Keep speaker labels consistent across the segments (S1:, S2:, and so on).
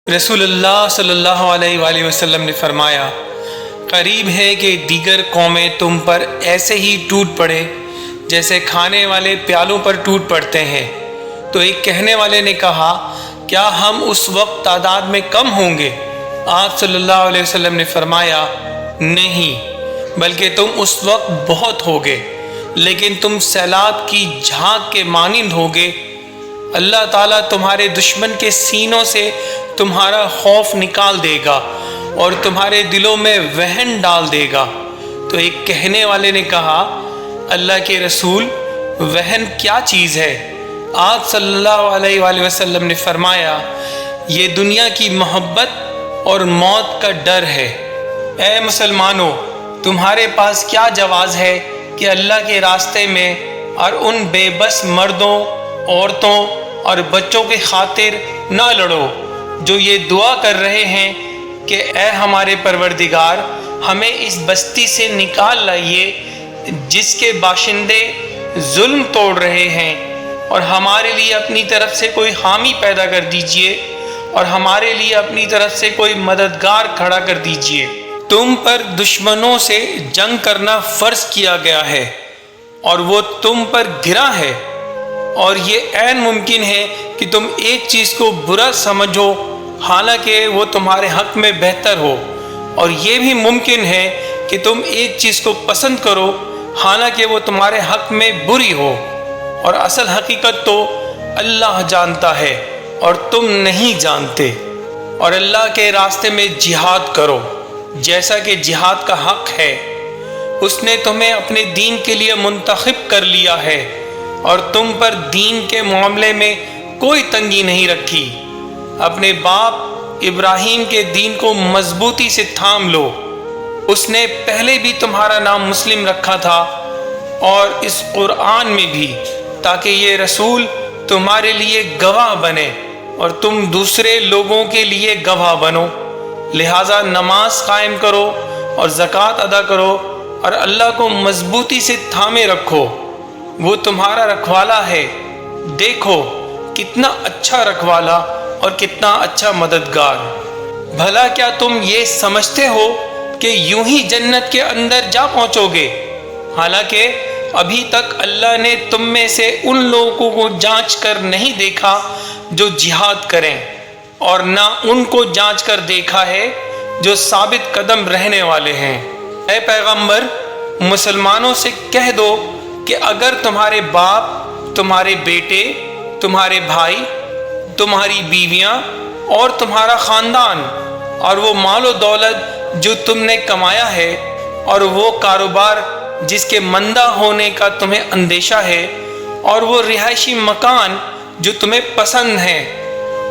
S1: رسول اللہ صلی اللہ علیہ وآلہ وسلم نے فرمایا، قریب ہے کہ دیگر قومیں تم پر ایسے ہی ٹوٹ پڑے جیسے کھانے والے پیالوں پر ٹوٹ پڑتے ہیں۔ تو ایک کہنے والے نے کہا، کیا ہم اس وقت تعداد میں کم ہوں گے؟ آپ صلی اللہ علیہ وسلم نے فرمایا، نہیں، بلکہ تم اس وقت بہت ہوگے، لیکن تم سیلاب کی جھاگ کے مانند ہوگے۔ اللہ تعالیٰ تمہارے دشمن کے سینوں سے تمہارا خوف نکال دے گا اور تمہارے دلوں میں وہن ڈال دے گا۔ تو ایک کہنے والے نے کہا، اللہ کے رسول، وہن کیا چیز ہے؟ آپ صلی اللہ علیہ وآلہ وسلم نے فرمایا، یہ دنیا کی محبت اور موت کا ڈر ہے۔ اے مسلمانوں، تمہارے پاس کیا جواز ہے کہ اللہ کے راستے میں اور ان بے بس مردوں، عورتوں اور بچوں کی خاطر نہ لڑو جو یہ دعا کر رہے ہیں کہ اے ہمارے پروردگار، ہمیں اس بستی سے نکال لائیے جس کے باشندے ظلم توڑ رہے ہیں، اور ہمارے لیے اپنی طرف سے کوئی حامی پیدا کر دیجئے اور ہمارے لیے اپنی طرف سے کوئی مددگار کھڑا کر دیجئے۔ تم پر دشمنوں سے جنگ کرنا فرض کیا گیا ہے اور وہ تم پر گرا ہے، اور یہ عین ممکن ہے کہ تم ایک چیز کو برا سمجھو حالانکہ وہ تمہارے حق میں بہتر ہو، اور یہ بھی ممکن ہے کہ تم ایک چیز کو پسند کرو حالانکہ وہ تمہارے حق میں بری ہو، اور اصل حقیقت تو اللہ جانتا ہے اور تم نہیں جانتے۔ اور اللہ کے راستے میں جہاد کرو جیسا کہ جہاد کا حق ہے۔ اس نے تمہیں اپنے دین کے لیے منتخب کر لیا ہے اور تم پر دین کے معاملے میں کوئی تنگی نہیں رکھی۔ اپنے باپ ابراہیم کے دین کو مضبوطی سے تھام لو، اس نے پہلے بھی تمہارا نام مسلم رکھا تھا اور اس قرآن میں بھی، تاکہ یہ رسول تمہارے لیے گواہ بنے اور تم دوسرے لوگوں کے لیے گواہ بنو۔ لہٰذا نماز قائم کرو اور زکوٰۃ ادا کرو اور اللہ کو مضبوطی سے تھامے رکھو، وہ تمہارا رکھوالا ہے۔ دیکھو کتنا اچھا رکھوالا اور کتنا اچھا مددگار۔ بھلا کیا تم یہ سمجھتے ہو کہ یوں ہی جنت کے اندر جا پہنچو گے، حالانکہ ابھی تک اللہ نے تم میں سے ان لوگوں کو جانچ کر نہیں دیکھا جو جہاد کریں، اور نہ ان کو جانچ کر دیکھا ہے جو ثابت قدم رہنے والے ہیں۔ اے پیغمبر، مسلمانوں سے کہہ دو کہ اگر تمہارے باپ، تمہارے بیٹے، تمہارے بھائی، تمہاری بیویاں اور تمہارا خاندان، اور وہ مال و دولت جو تم نے کمایا ہے، اور وہ کاروبار جس کے مندہ ہونے کا تمہیں اندیشہ ہے، اور وہ رہائشی مکان جو تمہیں پسند ہیں،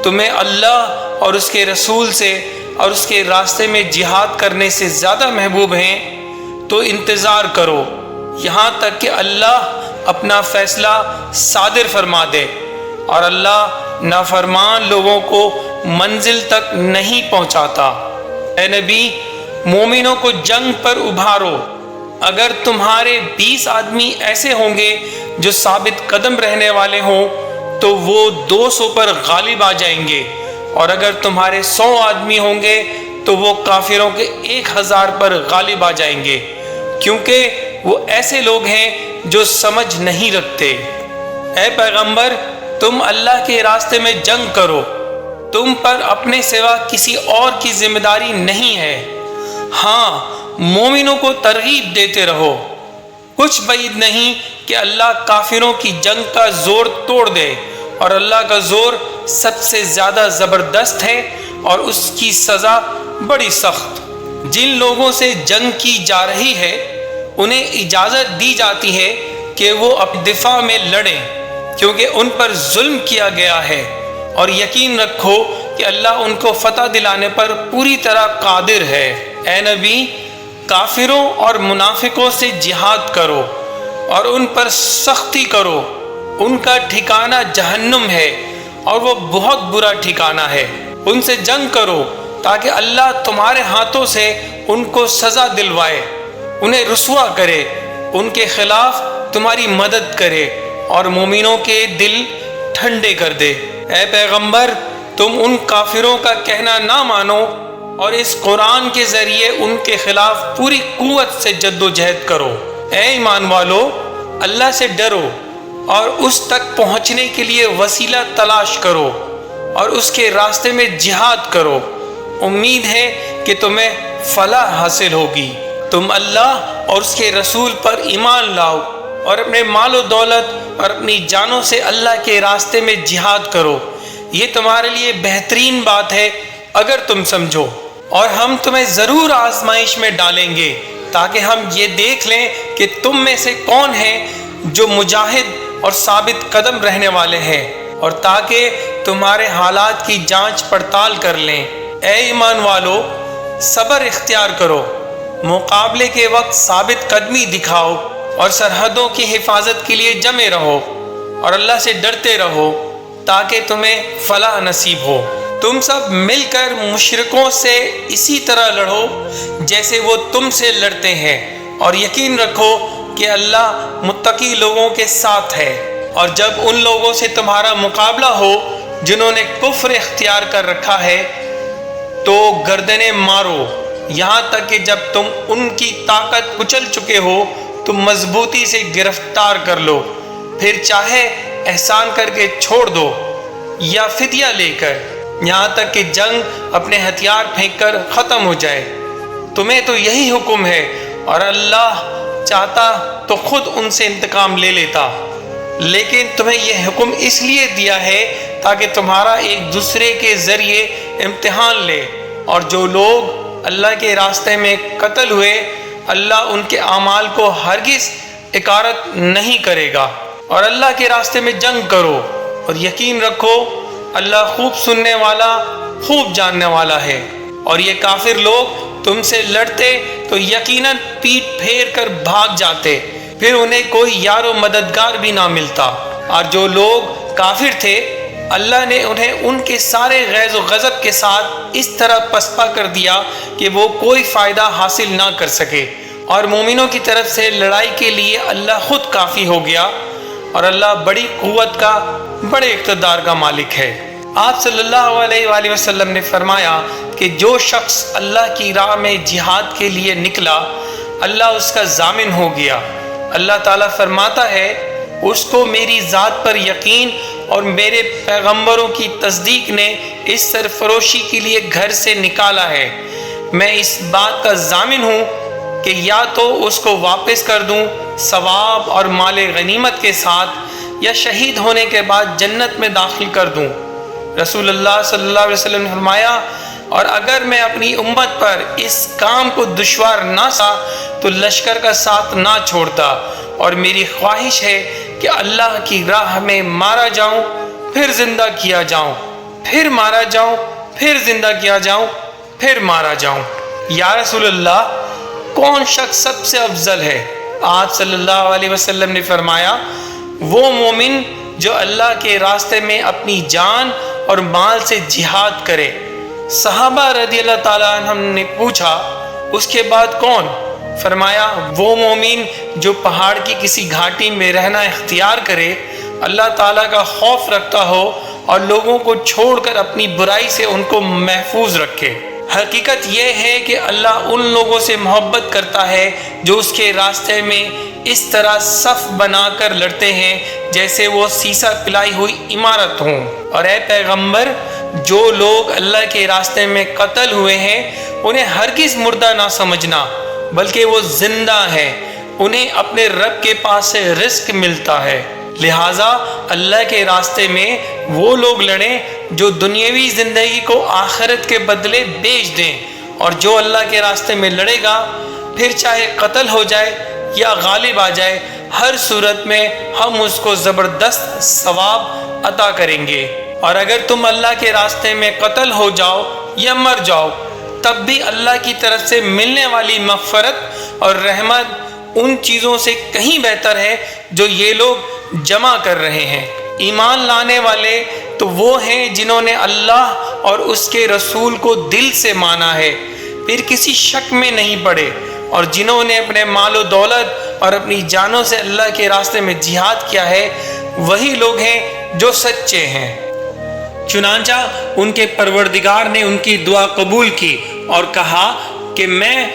S1: تمہیں اللہ اور اس کے رسول سے اور اس کے راستے میں جہاد کرنے سے زیادہ محبوب ہیں، تو انتظار کرو یہاں تک کہ اللہ اپنا فیصلہ صادر فرما دے، اور اللہ نافرمان لوگوں کو منزل تک نہیں پہنچاتا۔ اے نبی، مومنوں کو جنگ پر ابھارو۔ اگر تمہارے 20 آدمی ایسے ہوں گے جو ثابت قدم رہنے والے ہوں تو وہ 200 پر غالب آ جائیں گے، اور اگر تمہارے 100 آدمی ہوں گے تو وہ کافروں کے 1000 پر غالب آ جائیں گے، کیونکہ وہ ایسے لوگ ہیں جو سمجھ نہیں رکھتے۔ اے پیغمبر، تم اللہ کے راستے میں جنگ کرو، تم پر اپنے سوا کسی اور کی ذمہ داری نہیں ہے۔ ہاں، مومنوں کو ترغیب دیتے رہو۔ کچھ بعید نہیں کہ اللہ کافروں کی جنگ کا زور توڑ دے، اور اللہ کا زور سب سے زیادہ زبردست ہے اور اس کی سزا بڑی سخت۔ جن لوگوں سے جنگ کی جا رہی ہے انہیں اجازت دی جاتی ہے کہ وہ اپنے دفاع میں لڑیں، کیونکہ ان پر ظلم کیا گیا ہے، اور یقین رکھو کہ اللہ ان کو فتح دلانے پر پوری طرح قادر ہے۔ اے نبی، کافروں اور منافقوں سے جہاد کرو اور ان پر سختی کرو، ان کا ٹھکانہ جہنم ہے اور وہ بہت برا ٹھکانہ ہے۔ ان سے جنگ کرو تاکہ اللہ تمہارے ہاتھوں سے ان کو سزا دلوائے، انہیں رسوا کرے، ان کے خلاف تمہاری مدد کرے اور مومنوں کے دل ٹھنڈے کر دے۔ اے پیغمبر، تم ان کافروں کا کہنا نہ مانو اور اس قرآن کے ذریعے ان کے خلاف پوری قوت سے جد و جہد کرو۔ اے ایمان والو، اللہ سے ڈرو اور اس تک پہنچنے کے لیے وسیلہ تلاش کرو اور اس کے راستے میں جہاد کرو۔ امید ہے کہ تمہیں فلاح حاصل ہوگی۔ تم اللہ اور اس کے رسول پر ایمان لاؤ اور اپنے مال و دولت اور اپنی جانوں سے اللہ کے راستے میں جہاد کرو، یہ تمہارے لیے بہترین بات ہے اگر تم سمجھو۔ اور ہم تمہیں ضرور آزمائش میں ڈالیں گے تاکہ ہم یہ دیکھ لیں کہ تم میں سے کون ہیں جو مجاہد اور ثابت قدم رہنے والے ہیں، اور تاکہ تمہارے حالات کی جانچ پڑتال کر لیں۔ اے ایمان والو، صبر اختیار کرو، مقابلے کے وقت ثابت قدمی دکھاؤ اور سرحدوں کی حفاظت کے لیے جمے رہو اور اللہ سے ڈرتے رہو تاکہ تمہیں فلاح نصیب ہو۔ تم سب مل کر مشرکوں سے اسی طرح لڑو جیسے وہ تم سے لڑتے ہیں، اور یقین رکھو کہ اللہ متقی لوگوں کے ساتھ ہے۔ اور جب ان لوگوں سے تمہارا مقابلہ ہو جنہوں نے کفر اختیار کر رکھا ہے تو گردنیں مارو، یہاں تک کہ جب تم ان کی طاقت کچل چکے ہو تم مضبوطی سے گرفتار کر لو، پھر چاہے احسان کر کے چھوڑ دو یا فدیہ لے کر، یہاں تک کہ جنگ اپنے ہتھیار پھینک کر ختم ہو جائے۔ تمہیں تو یہی حکم ہے، اور اللہ چاہتا تو خود ان سے انتقام لے لیتا، لیکن تمہیں یہ حکم اس لیے دیا ہے تاکہ تمہارا ایک دوسرے کے ذریعے امتحان لے۔ اور جو لوگ اللہ کے راستے میں قتل ہوئے، اللہ ان کے اعمال کو ہرگز اکارت نہیں کرے گا۔ اور اللہ کے راستے میں جنگ کرو اور یقین رکھو اللہ خوب سننے والا، خوب جاننے والا ہے۔ اور یہ کافر لوگ تم سے لڑتے تو یقیناً پیٹ پھیر کر بھاگ جاتے، پھر انہیں کوئی یار و مددگار بھی نہ ملتا۔ اور جو لوگ کافر تھے اللہ نے انہیں ان کے سارے غیظ و غضب کے ساتھ اس طرح پسپا کر دیا کہ وہ کوئی فائدہ حاصل نہ کر سکے، اور مومنوں کی طرف سے لڑائی کے لیے اللہ خود کافی ہو گیا، اور اللہ بڑی قوت کا، بڑے اقتدار کا مالک ہے۔ آپ صلی اللہ علیہ وآلہ وسلم نے فرمایا کہ جو شخص اللہ کی راہ میں جہاد کے لیے نکلا اللہ اس کا ضامن ہو گیا۔ اللہ تعالیٰ فرماتا ہے اس کو میری ذات پر یقین اور میرے پیغمبروں کی تصدیق نے اس سرفروشی کے لیے گھر سے نکالا ہے، میں اس بات کا ضامن ہوں کہ یا تو اس کو واپس کر دوں ثواب اور مال غنیمت کے ساتھ، یا شہید ہونے کے بعد جنت میں داخل کر دوں۔ رسول اللہ صلی اللہ علیہ وسلم نے فرمایا اور اگر میں اپنی امت پر اس کام کو دشوار نہ سا تو لشکر کا ساتھ نہ چھوڑتا، اور میری خواہش ہے کہ اللہ کی راہ میں مارا جاؤں، پھر زندہ کیا جاؤں، پھر مارا جاؤں، پھر زندہ کیا جاؤں، پھر مارا جاؤں۔ یا رسول اللہ، کون شخص سب سے افضل ہے؟ آپ صلی اللہ علیہ وسلم نے فرمایا وہ مومن جو اللہ کے راستے میں اپنی جان اور مال سے جہاد کرے۔ صحابہ رضی اللہ تعالیٰ عنہ نے پوچھا اس کے بعد کون؟ فرمایا وہ مومن جو پہاڑ کی کسی گھاٹی میں رہنا اختیار کرے، اللہ تعالیٰ کا خوف رکھتا ہو اور لوگوں کو چھوڑ کر اپنی برائی سے ان کو محفوظ رکھے۔ حقیقت یہ ہے کہ اللہ ان لوگوں سے محبت کرتا ہے جو اس کے راستے میں اس طرح صف بنا کر لڑتے ہیں جیسے وہ سیسا پلائی ہوئی عمارت ہوں۔ اور اے پیغمبر، جو لوگ اللہ کے راستے میں قتل ہوئے ہیں انہیں ہرگز مردہ نہ سمجھنا، بلکہ وہ زندہ ہیں، انہیں اپنے رب کے پاس سے رزق ملتا ہے۔ لہٰذا اللہ کے راستے میں وہ لوگ لڑیں جو دنیاوی زندگی کو آخرت کے بدلے بیچ دیں، اور جو اللہ کے راستے میں لڑے گا پھر چاہے قتل ہو جائے یا غالب آ جائے، ہر صورت میں ہم اس کو زبردست ثواب عطا کریں گے۔ اور اگر تم اللہ کے راستے میں قتل ہو جاؤ یا مر جاؤ تب بھی اللہ کی طرف سے ملنے والی مغفرت اور رحمت ان چیزوں سے کہیں بہتر ہے جو یہ لوگ جمع کر رہے ہیں۔ ایمان لانے والے تو وہ ہیں جنہوں نے اللہ اور اس کے رسول کو دل سے مانا ہے، پھر کسی شک میں نہیں پڑے، اور جنہوں نے اپنے مال و دولت اور اپنی جانوں سے اللہ کے راستے میں جہاد کیا ہے، وہی لوگ ہیں جو سچے ہیں۔ چنانچہ ان کے پروردگار نے ان کی دعا قبول کی اور کہا کہ میں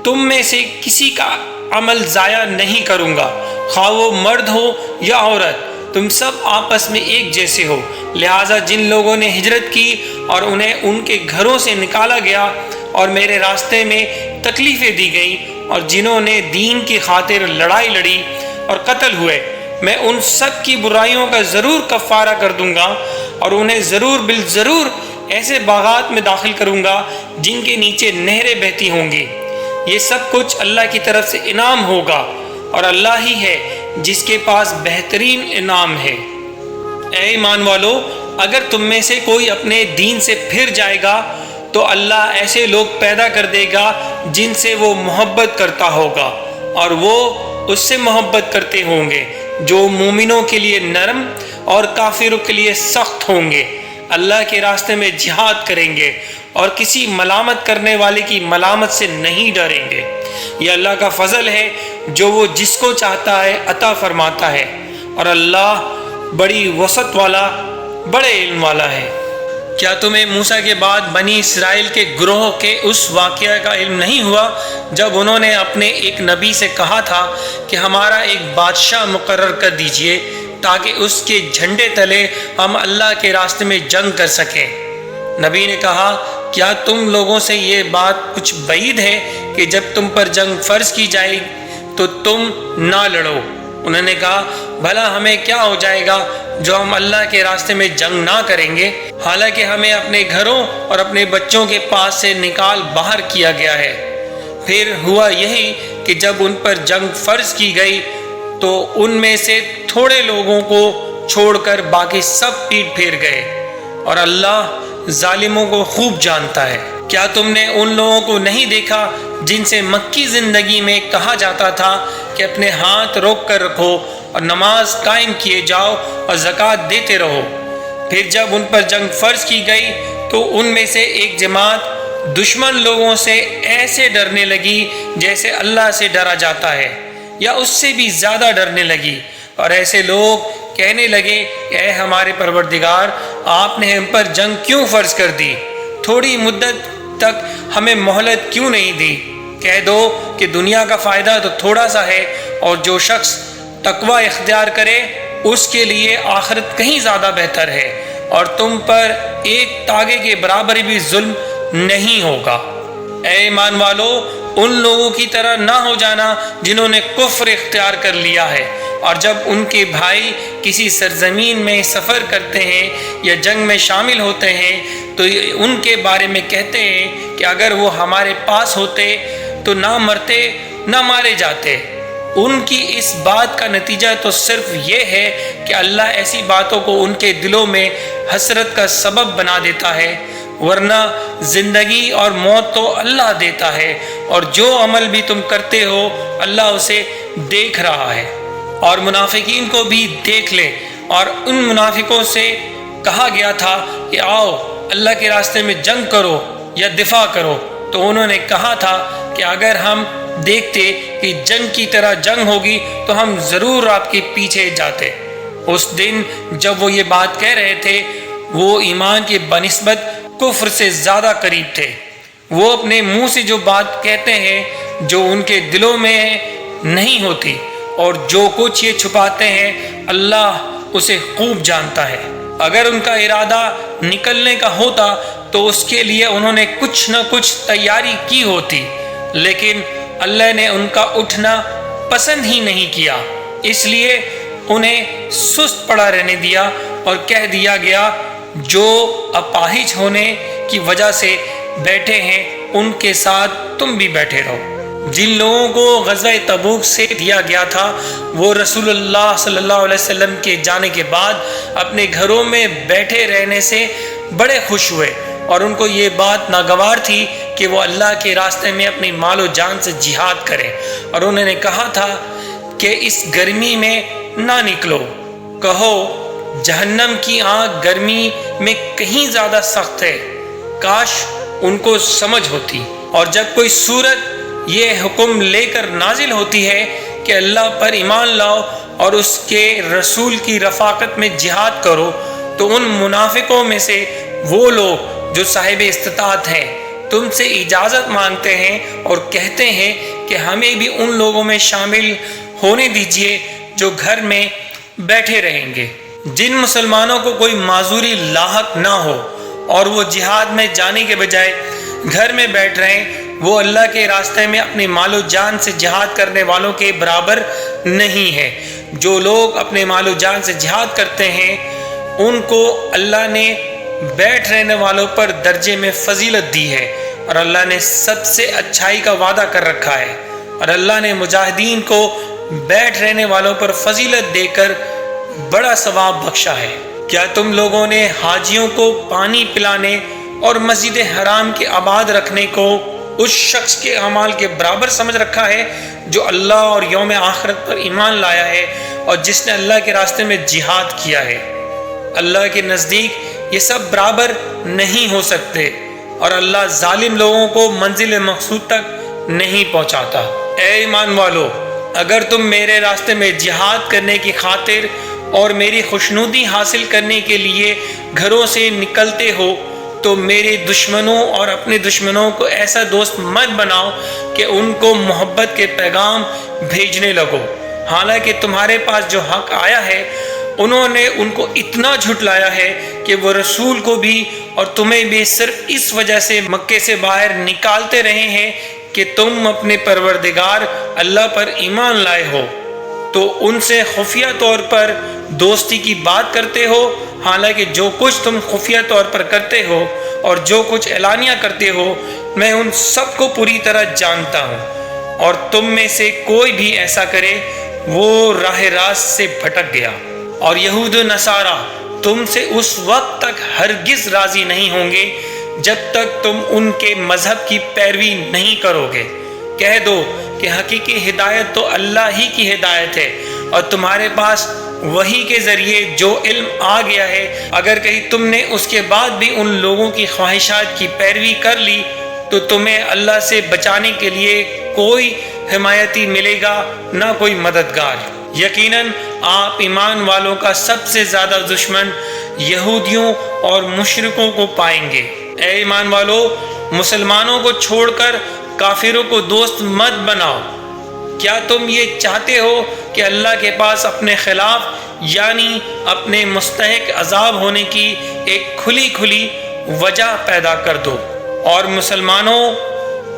S1: تم میں سے کسی کا عمل ضائع نہیں کروں گا، خواہ وہ مرد ہو یا عورت، تم سب آپس میں ایک جیسے ہو۔ لہٰذا جن لوگوں نے ہجرت کی اور انہیں ان کے گھروں سے نکالا گیا اور میرے راستے میں تکلیفیں دی گئیں، اور جنہوں نے دین کی خاطر لڑائی لڑی اور قتل ہوئے، میں ان سب کی برائیوں کا ضرور کفارہ کر دوں گا، اور انہیں ضرور بالضرور ایسے باغات میں داخل کروں گا جن کے نیچے نہریں بہتی ہوں گی۔ یہ سب کچھ اللہ کی طرف سے انعام ہوگا، اور اللہ ہی ہے جس کے پاس بہترین انعام ہے۔ اے ایمان والو، اگر تم میں سے کوئی اپنے دین سے پھر جائے گا تو اللہ ایسے لوگ پیدا کر دے گا جن سے وہ محبت کرتا ہوگا، اور وہ اس سے محبت کرتے ہوں گے، جو مومنوں کے لیے نرم اور کافروں کے لیے سخت ہوں گے۔ اللہ کے راستے میں جہاد کریں گے اور کسی ملامت کرنے والے کی ملامت سے نہیں ڈریں گے۔ یہ اللہ کا فضل ہے جو وہ جس کو چاہتا ہے عطا فرماتا ہے، اور اللہ بڑی وسعت والا، بڑے علم والا ہے۔ کیا تمہیں موسیٰ کے بعد بنی اسرائیل کے گروہ کے اس واقعہ کا علم نہیں ہوا جب انہوں نے اپنے ایک نبی سے کہا تھا کہ ہمارا ایک بادشاہ مقرر کر دیجئے تاکہ اس کے جھنڈے تلے ہم اللہ کے راستے میں جنگ کر سکیں؟ نبی نے کہا، کیا تم لوگوں سے یہ بات کچھ بعید ہے کہ جب تم پر جنگ فرض کی جائے تو تم نہ لڑو؟ انہوں نے کہا، بھلا ہمیں کیا ہو جائے گا جو ہم اللہ کے راستے میں جنگ نہ کریں گے، حالانکہ ہمیں اپنے گھروں اور اپنے بچوں کے پاس سے نکال باہر کیا گیا ہے۔ پھر ہوا یہی کہ جب ان پر جنگ فرض کی گئی تو ان میں سے تھوڑے لوگوں کو چھوڑ کر باقی سب پیٹ پھیر گئے، اور اللہ ظالموں کو خوب جانتا ہے۔ کیا تم نے ان لوگوں کو نہیں دیکھا جن سے مکی زندگی میں کہا جاتا تھا کہ اپنے ہاتھ روک کر رکھو اور نماز قائم کیے جاؤ اور زکوٰۃ دیتے رہو؟ پھر جب ان پر جنگ فرض کی گئی تو ان میں سے ایک جماعت دشمن لوگوں سے ایسے ڈرنے لگی جیسے اللہ سے ڈرا جاتا ہے، یا اس سے بھی زیادہ ڈرنے لگی، اور ایسے لوگ کہنے لگے کہ اے ہمارے پروردگار، آپ نے ہم پر جنگ کیوں فرض کر دی؟ تھوڑی مدت تک ہمیں مہلت کیوں نہیں دی؟ کہہ دو کہ دنیا کا فائدہ تو تھوڑا سا ہے، اور جو شخص تقوی اختیار کرے اس کے لیے آخرت کہیں زیادہ بہتر ہے، اور تم پر ایک تاگے کے برابر بھی ظلم نہیں ہوگا۔ اے ایمان والو، ان لوگوں کی طرح نہ ہو جانا جنہوں نے کفر اختیار کر لیا ہے، اور جب ان کے بھائی کسی سرزمین میں سفر کرتے ہیں یا جنگ میں شامل ہوتے ہیں تو ان کے بارے میں کہتے ہیں کہ اگر وہ ہمارے پاس ہوتے تو نہ مرتے نہ مارے جاتے۔ ان کی اس بات کا نتیجہ تو صرف یہ ہے کہ اللہ ایسی باتوں کو ان کے دلوں میں حسرت کا سبب بنا دیتا ہے، ورنہ زندگی اور موت تو اللہ دیتا ہے، اور جو عمل بھی تم کرتے ہو اللہ اسے دیکھ رہا ہے۔ اور منافقین کو بھی دیکھ لے، اور ان منافقوں سے کہا گیا تھا کہ آؤ اللہ کے راستے میں جنگ کرو یا دفاع کرو، تو انہوں نے کہا تھا کہ اگر ہم دیکھتے کہ جنگ کی طرح جنگ ہوگی تو ہم ضرور آپ کے پیچھے جاتے۔ اس دن جب وہ یہ بات کہہ رہے تھے وہ ایمان کے بنسبت کفر سے زیادہ قریب تھے۔ وہ اپنے منہ سے جو بات کہتے ہیں جو ان کے دلوں میں نہیں ہوتی، اور جو کچھ یہ چھپاتے ہیں اللہ اسے خوب جانتا ہے۔ اگر ان کا ارادہ نکلنے کا ہوتا تو اس کے لیے انہوں نے کچھ نہ کچھ تیاری کی ہوتی، لیکن اللہ نے ان کا اٹھنا پسند ہی نہیں کیا، اس لیے انہیں سست پڑا رہنے دیا، اور کہہ دیا گیا جو اپاہج ہونے کی وجہ سے بیٹھے ہیں ان کے ساتھ تم بھی بیٹھے رہو۔ جن لوگوں کو غزوہ تبوک سے دیا گیا تھا وہ رسول اللہ صلی اللہ علیہ وسلم کے جانے کے بعد اپنے گھروں میں بیٹھے رہنے سے بڑے خوش ہوئے، اور ان کو یہ بات ناگوار تھی کہ وہ اللہ کے راستے میں اپنی مال و جان سے جہاد کریں، اور انہوں نے کہا تھا کہ اس گرمی میں نہ نکلو، کہو جہنم کی آگ گرمی میں کہیں زیادہ سخت ہے، کاش ان کو سمجھ ہوتی۔ اور جب کوئی سورت یہ حکم لے کر نازل ہوتی ہے کہ اللہ پر ایمان لاؤ اور اس کے رسول کی رفاقت میں جہاد کرو، تو ان منافقوں میں سے وہ لوگ جو صاحب استطاعت ہیں تم سے اجازت مانگتے ہیں اور کہتے ہیں کہ ہمیں بھی ان لوگوں میں شامل ہونے دیجئے جو گھر میں بیٹھے رہیں گے۔ جن مسلمانوں کو کوئی معذوری لاحق نہ ہو اور وہ جہاد میں جانے کے بجائے گھر میں بیٹھ رہے ہیں، وہ اللہ کے راستے میں اپنی مال و جان سے جہاد کرنے والوں کے برابر نہیں ہے۔ جو لوگ اپنے مال و جان سے جہاد کرتے ہیں ان کو اللہ نے بیٹھ رہنے والوں پر درجے میں فضیلت دی ہے، اور اللہ نے سب سے اچھائی کا وعدہ کر رکھا ہے، اور اللہ نے مجاہدین کو بیٹھ رہنے والوں پر فضیلت دے کر بڑا ثواب بخشا ہے۔ کیا تم لوگوں نے حاجیوں کو پانی پلانے اور مسجد حرام کے آباد رکھنے کو اس شخص کے اعمال کے برابر سمجھ رکھا ہے جو اللہ اور یوم آخرت پر ایمان لایا ہے اور جس نے اللہ کے راستے میں جہاد کیا ہے؟ اللہ کے نزدیک یہ سب برابر نہیں ہو سکتے، اور اللہ ظالم لوگوں کو منزل مقصود تک نہیں پہنچاتا۔ اے ایمان والو، اگر تم میرے راستے میں جہاد کرنے کی خاطر اور میری خوشنودی حاصل کرنے کے لیے گھروں سے نکلتے ہو تو میرے دشمنوں اور اپنے دشمنوں کو ایسا دوست مت بناؤ کہ ان کو محبت کے پیغام بھیجنے لگو، حالانکہ تمہارے پاس جو حق آیا ہے انہوں نے ان کو اتنا جھٹلایا ہے کہ وہ رسول کو بھی اور تمہیں بھی صرف اس وجہ سے مکے سے باہر نکالتے رہے ہیں کہ تم اپنے پروردگار اللہ پر ایمان لائے ہو، تو ان سے خفیہ طور پر دوستی کی بات کرتے ہو، حالانکہ جو کچھ تم خفیہ طور پر کرتے ہو اور جو کچھ اعلانیہ کرتے ہو میں ان سب کو پوری طرح جانتا ہوں، اور تم میں سے کوئی بھی ایسا کرے وہ راہ راست سے بھٹک گیا۔ اور یہود و نصارہ تم سے اس وقت تک ہرگز راضی نہیں ہوں گے جب تک تم ان کے مذہب کی پیروی نہیں کرو گے۔ کہہ دو کہ حقیقی ہدایت تو اللہ ہی کی ہدایت ہے، اور تمہارے پاس وحی کے ذریعے جو علم آ گیا ہے، اگر کہیں تم نے اس کے بعد بھی ان لوگوں کی خواہشات کی پیروی کر لی تو تمہیں اللہ سے بچانے کے لیے کوئی حمایتی ملے گا نہ کوئی مددگار۔ یقیناً آپ ایمان والوں کا سب سے زیادہ دشمن یہودیوں اور مشرکوں کو پائیں گے۔ اے ایمان والو، مسلمانوں کو چھوڑ کر کافروں کو دوست مت بناؤ۔ کیا تم یہ چاہتے ہو کہ اللہ کے پاس اپنے خلاف یعنی اپنے مستحق عذاب ہونے کی ایک کھلی کھلی وجہ پیدا کر دو؟ اور مسلمانوں،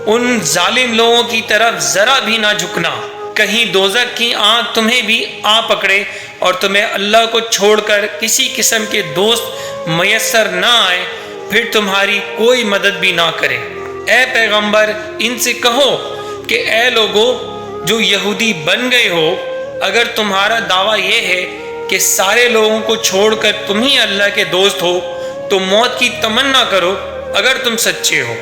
S1: ان ظالم لوگوں کی طرف ذرا بھی نہ جھکنا، کہیں دوزخ کی آنکھ تمہیں بھی آ پکڑے اور تمہیں اللہ کو چھوڑ کر کسی قسم کے دوست میسر نہ آئے، پھر تمہاری کوئی مدد بھی نہ کرے۔ اے پیغمبر، ان سے کہو کہ اے لوگو جو یہودی بن گئے ہو، اگر تمہارا دعویٰ یہ ہے کہ سارے لوگوں کو چھوڑ کر تم ہی اللہ کے دوست ہو تو موت کی تمنا کرو اگر تم سچے ہو۔